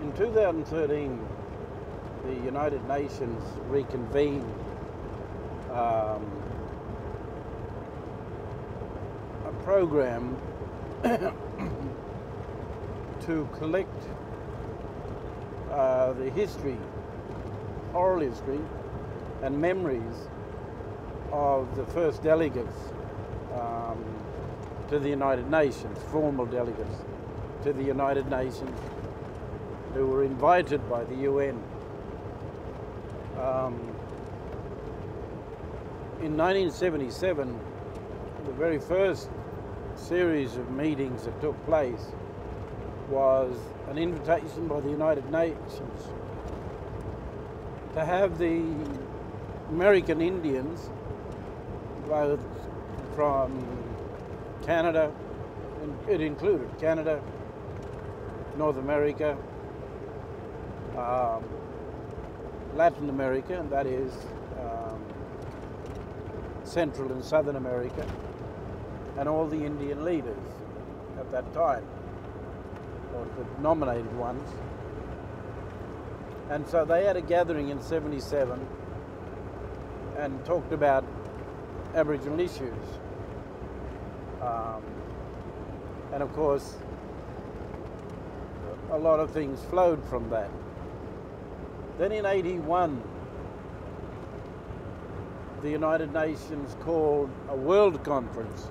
In 2013, the United Nations reconvened a program to collect the history, oral history, and memories of the first delegates to the United Nations, formal delegates to the United Nations, who were invited by the UN. In 1977, the very first series of meetings that took place was an invitation by the United Nations to have the American Indians, both from Canada, it included Canada, North America, Latin America, and that is Central and Southern America, and all the Indian leaders at that time, or the nominated ones. And so they had a gathering in '77 and talked about Aboriginal issues. And of course, a lot of things flowed from that. Then in '81, the United Nations called a World Conference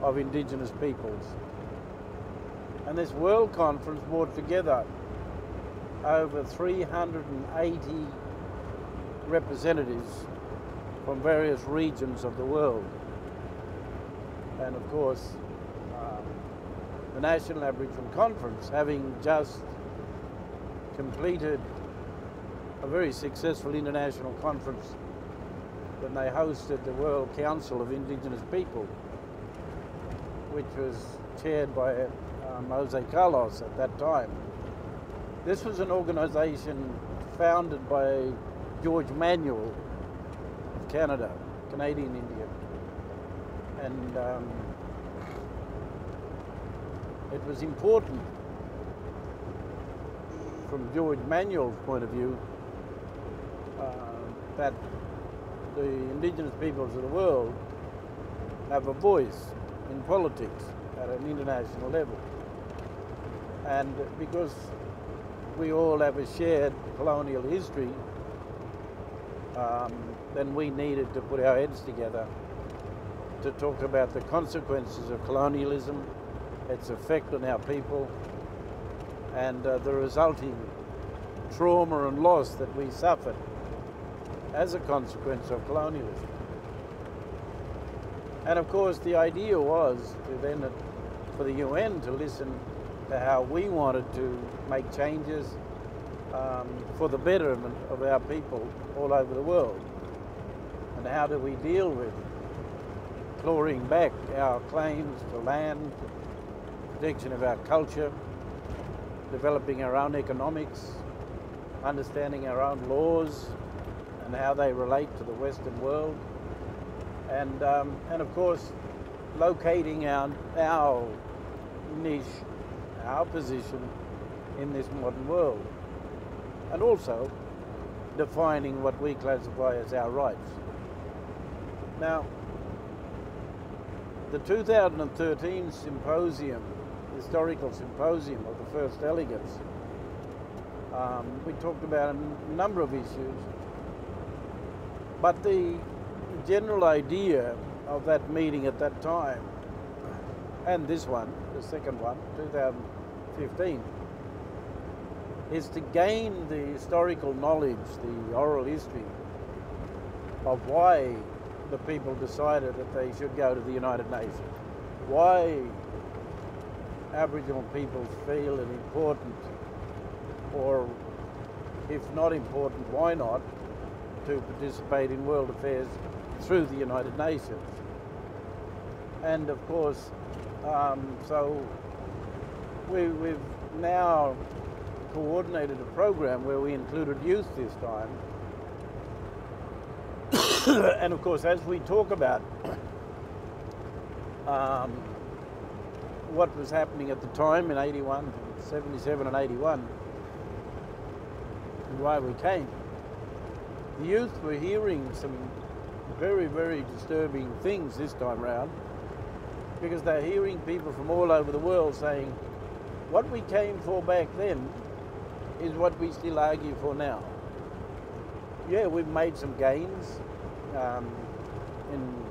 of Indigenous Peoples. And this World Conference brought together over 380 representatives from various regions of the world. And of course, the National Aboriginal Conference, having just completed a very successful international conference when they hosted the World Council of Indigenous People, which was chaired by Jose Carlos at that time. This was an organisation founded by George Manuel of Canada, Canadian Indian. And it was important from George Manuel's point of view that the Indigenous peoples of the world have a voice in politics at an international level. And because we all have a shared colonial history, then we needed to put our heads together to talk about the consequences of colonialism, its effect on our people, and the resulting trauma and loss that we suffered as a consequence of colonialism. And of course, the idea was to then, for the UN to listen to how we wanted to make changes for the betterment of our people all over the world. And how do we deal with clawing back our claims to land, protection of our culture, developing our own economics, understanding our own laws and how they relate to the Western world, and of course locating our niche, our position in this modern world, and also defining what we classify as our rights. Now, the 2013 Symposium, historical Symposium of the first delegates, we talked about a number of issues, but the general idea of that meeting at that time, and this one, the second one, 2015, is to gain the historical knowledge, the oral history of why the people decided that they should go to the United Nations, why Aboriginal peoples feel it important, or if not important, why not, to participate in world affairs through the United Nations. And of course, so we've now coordinated a program where we included youth this time. And of course, as we talk about what was happening at the time in '81, 77 and 81, and why we came. The youth were hearing some very, very disturbing things this time round, because they're hearing people from all over the world saying, what we came for back then is what we still argue for now. Yeah, we've made some gains in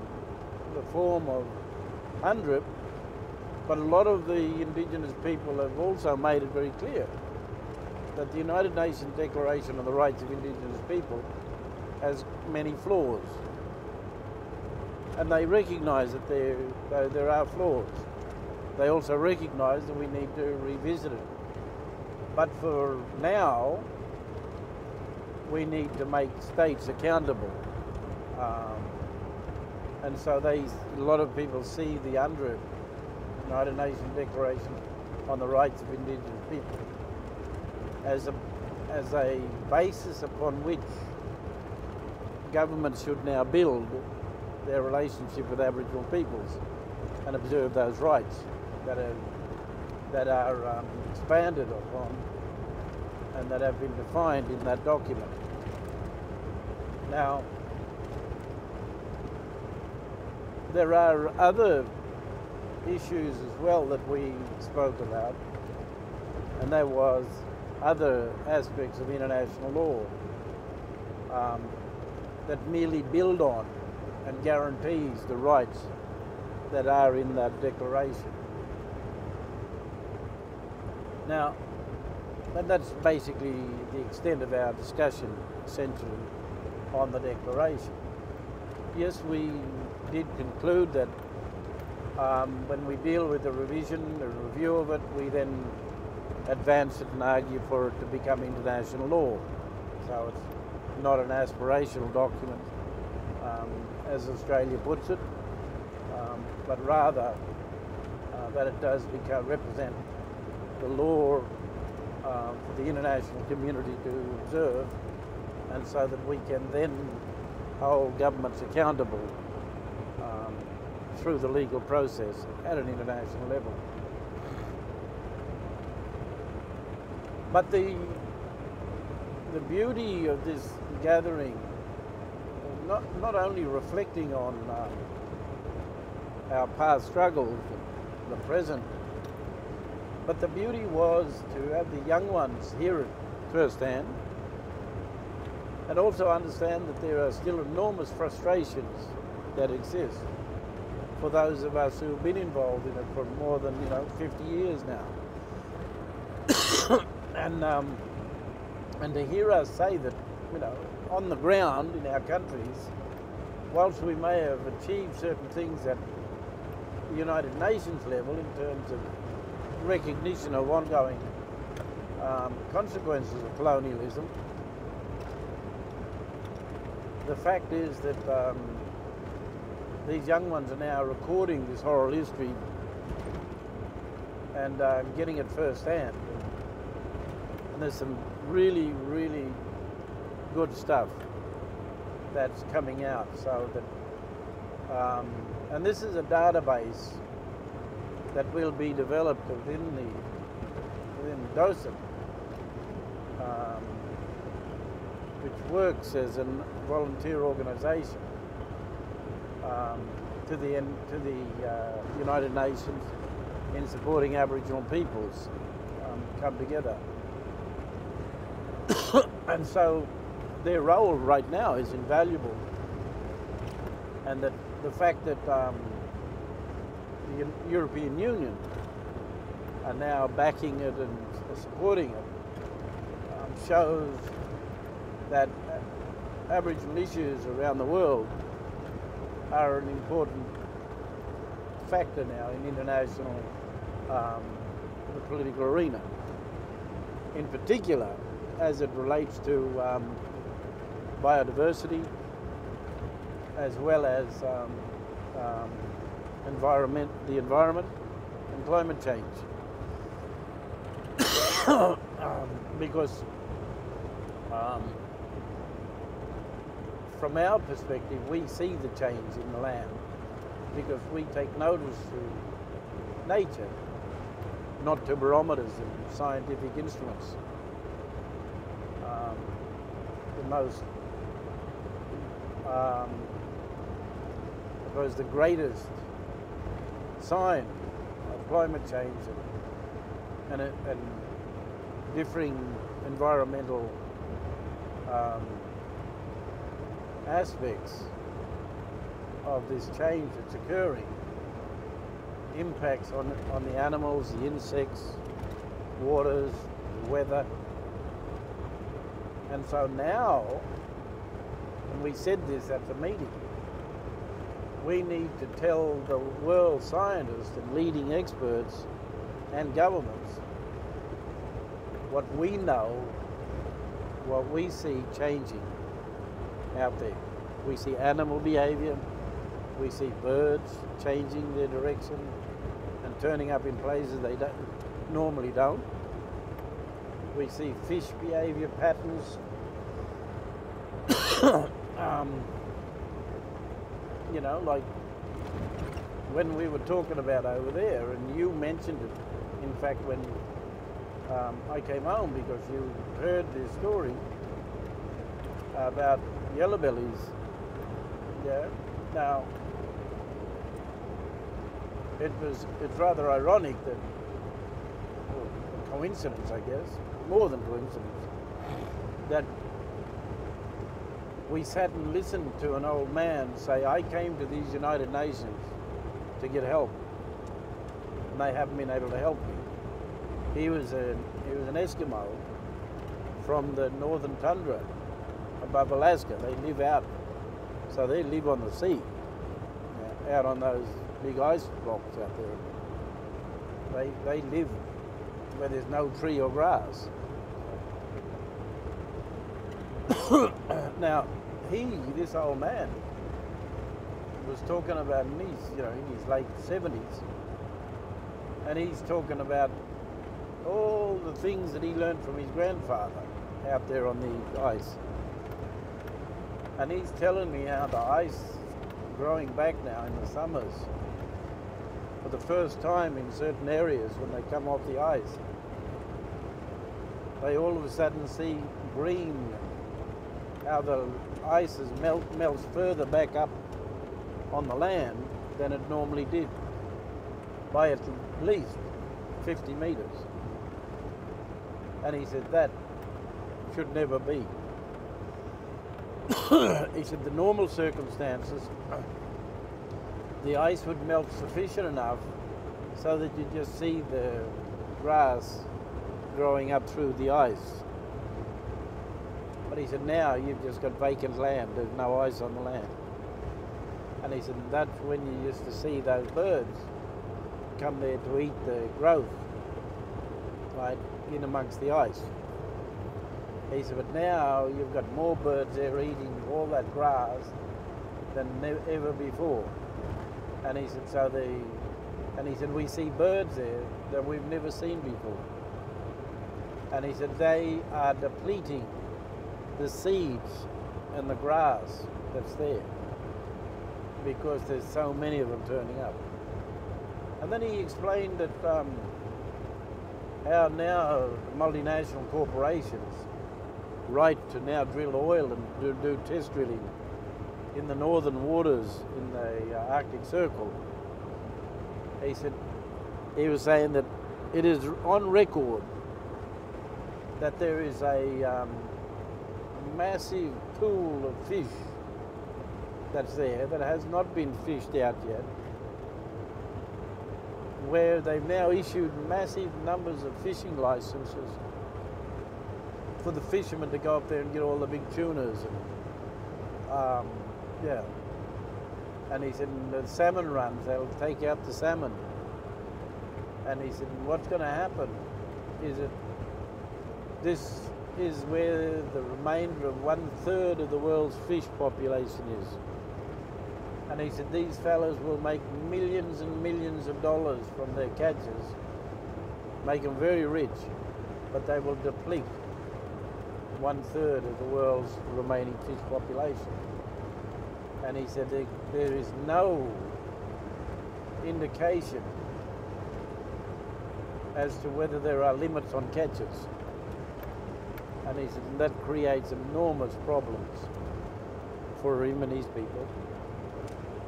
the form of UNDRIP, but a lot of the Indigenous people have also made it very clear that the United Nations Declaration on the Rights of Indigenous People has many flaws. And they recognise that there are flaws. They also recognise that we need to revisit it. But for now, we need to make states accountable. And so a lot of people see the UNDRIP, United Nations Declaration on the Rights of Indigenous People, as a basis upon which governments should now build their relationship with Aboriginal peoples and observe those rights that are expanded upon and that have been defined in that document. Now, there are other issues as well that we spoke about, and that was other aspects of international law that merely build on and guarantees the rights that are in that declaration. Now, and that's basically the extent of our discussion, essentially, on the declaration. Yes, we did conclude that when we deal with the revision, the review of it, we then advance it and argue for it to become international law. So it's not an aspirational document, as Australia puts it, but rather that it does represent the law for the international community to observe, and so that we can then hold governments accountable through the legal process at an international level. But the beauty of this gathering, not only reflecting on our past struggles, the present, but the beauty was to have the young ones hear it firsthand, and also understand that there are still enormous frustrations that exist for those of us who have been involved in it for more than 50 years now. And to hear us say that, on the ground in our countries, whilst we may have achieved certain things at the United Nations level in terms of recognition of ongoing consequences of colonialism, the fact is that these young ones are now recording this oral history and getting it firsthand. And there's some really, really good stuff that's coming out. So that, and this is a database that will be developed within DOSIP, which works as a volunteer organisation to the United Nations in supporting Aboriginal peoples come together. And so their role right now is invaluable, and that the fact that the European Union are now backing it and supporting it shows that Aboriginal issues around the world are an important factor now in international the political arena, in particular as it relates to biodiversity, as well as the environment and climate change. Because from our perspective, we see the change in the land because we take notice through nature. not to barometers and scientific instruments. The most, I suppose, the greatest sign of climate change and differing environmental aspects of this change that's occurring, impacts on the animals, the insects, waters, the weather. And so now, and we said this at the meeting, we need to tell the world scientists and leading experts and governments what we know, what we see changing out there. We see animal behavior, we see birds changing their direction and turning up in places they normally don't. We see fish behavior patterns. You know, like when we were talking about over there, and you mentioned it, in fact, when I came home, because you heard this story about yellow bellies. Yeah. Now, it's rather ironic that, well, a coincidence, I guess, more than coincidence, that we sat and listened to an old man say, I came to these United Nations to get help, and they haven't been able to help me. He was an Eskimo from the northern tundra above Alaska. They live out, so they live on the sea, out on those big ice blocks out there. They live where there's no tree or grass. Now, this old man, was talking about, in his late 70s, and he's talking about all the things that he learned from his grandfather out there on the ice. And he's telling me how the ice growing back now in the summers, for the first time in certain areas when they come off the ice, they all of a sudden see green, how the ice melts further back up on the land than it normally did, by at least 50 meters. And he said that should never be. He said the normal circumstances, the ice would melt sufficient enough so that you just see the grass growing up through the ice. But he said now you've just got vacant land, there's no ice on the land. And he said that's when you used to see those birds come there to eat the growth, right, in amongst the ice. He said, but now you've got more birds there eating all that grass than ever before. And he said, we see birds there that we've never seen before. And he said, they are depleting the seeds and the grass that's there because there's so many of them turning up. And then he explained that how now multinational corporations right to now drill oil and do test drilling in the northern waters in the Arctic Circle. He was saying that it is on record that there is a massive pool of fish that's there that has not been fished out yet, where they've now issued massive numbers of fishing licenses for the fishermen to go up there and get all the big tunas. And, yeah. And he said, in the salmon runs, they'll take out the salmon. And he said, what's going to happen is that this is where the remainder of 1/3 of the world's fish population is. And he said, these fellas will make millions and millions of dollars from their catches, make them very rich, but they will deplete 1/3 of the world's remaining fish population. And he said there is no indication as to whether there are limits on catches. And he said that creates enormous problems for him and his people.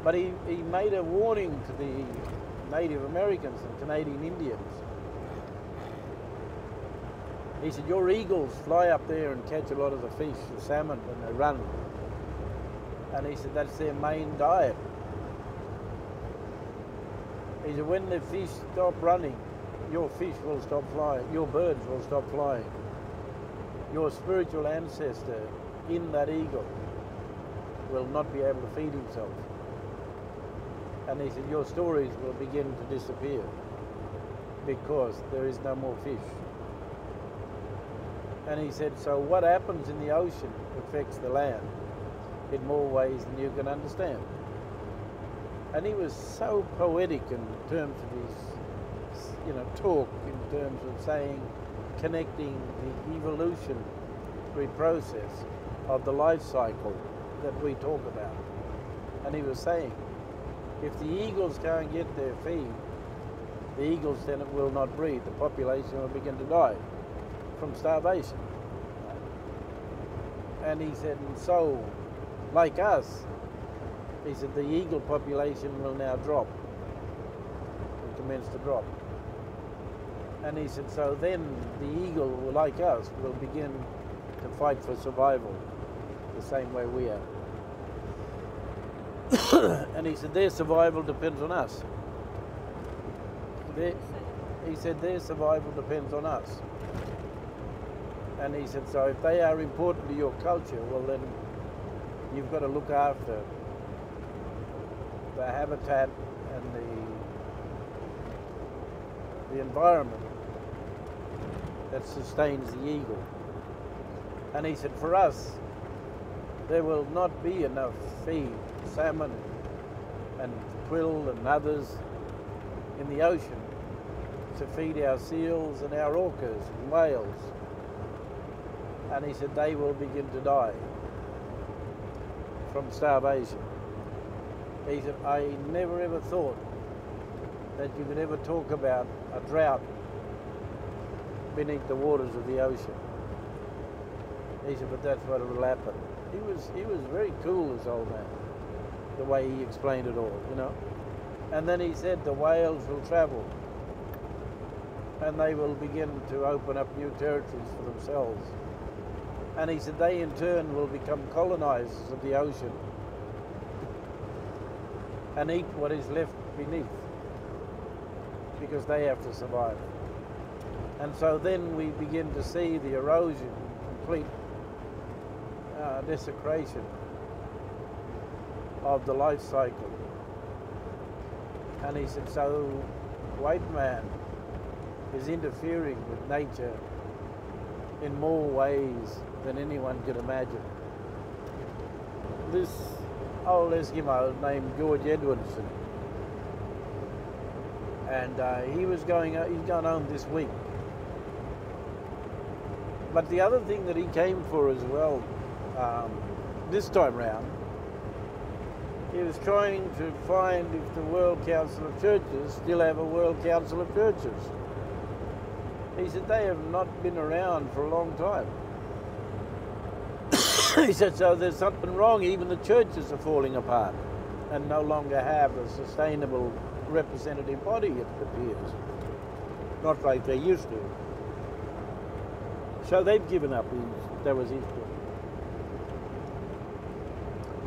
But he made a warning to the Native Americans and Canadian Indians. He said, your eagles fly up there and catch a lot of the fish, the salmon, when they run. And he said that's their main diet. He said when the fish stop running, your fish will stop flying, your birds will stop flying. Your spiritual ancestor in that eagle will not be able to feed himself. And he said your stories will begin to disappear because there is no more fish. And he said, so what happens in the ocean affects the land in more ways than you can understand. And he was so poetic in terms of his, talk, in terms of saying, connecting the evolutionary process of the life cycle that we talk about. And he was saying, if the eagles can't get their feed, the eagles then will not breed. The population will begin to die from starvation. And he said, and so, like us, he said the eagle population will now drop, will commence to drop. And he said, so then the eagle, like us, will begin to fight for survival the same way we are. And he said, their survival depends on us. He said, their survival depends on us. And he said, so if they are important to your culture, well then you've got to look after the habitat and the environment that sustains the eagle. And he said, for us, there will not be enough feed, salmon and krill and others in the ocean to feed our seals and our orcas and whales. And he said they will begin to die from starvation. He said, I never ever thought that you could ever talk about a drought beneath the waters of the ocean. He said, but that's what will happen. He was very cool, this old man, the way he explained it all, And then he said the whales will travel and they will begin to open up new territories for themselves. And he said they in turn will become colonizers of the ocean and eat what is left beneath because they have to survive. And so then we begin to see the erosion, complete desecration of the life cycle. And he said, so white man is interfering with nature in more ways than anyone could imagine. This old Eskimo named George Edwardson, and he's going home this week. But the other thing that he came for as well, this time round, he was trying to find if the World Council of Churches still have a World Council of Churches. He said they have not been around for a long time. He said, so there's something wrong. Even the churches are falling apart and no longer have a sustainable representative body, it appears. Not like they used to. So they've given up. That was his point.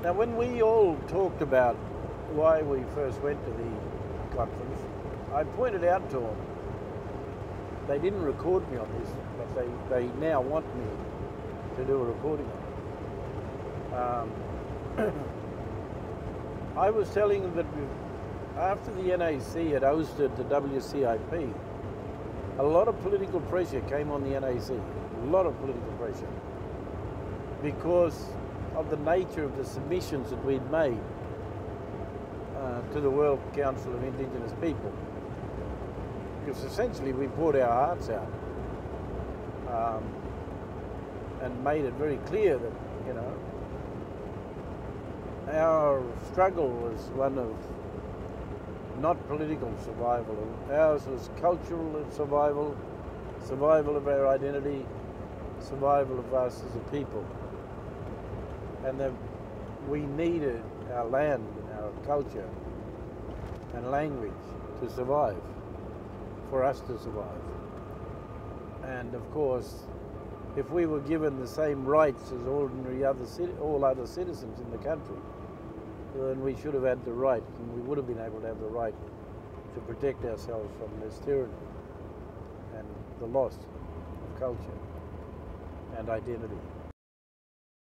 Now, when we all talked about why we first went to the conference, I pointed out to them, they didn't record me on this, but they now want me to do a recording on it. I was telling them that after the NAC had hosted the WCIP, a lot of political pressure came on the NAC, a lot of political pressure, because of the nature of the submissions that we'd made to the World Council of Indigenous People. Because essentially we poured our hearts out and made it very clear that, our struggle was one of not political survival. Ours was cultural survival, survival of our identity, survival of us as a people. And that we needed our land and our culture and language to survive, for us to survive. And of course, if we were given the same rights as all other citizens in the country, then we should have had the right, and we would have been able to have the right to protect ourselves from this tyranny and the loss of culture and identity.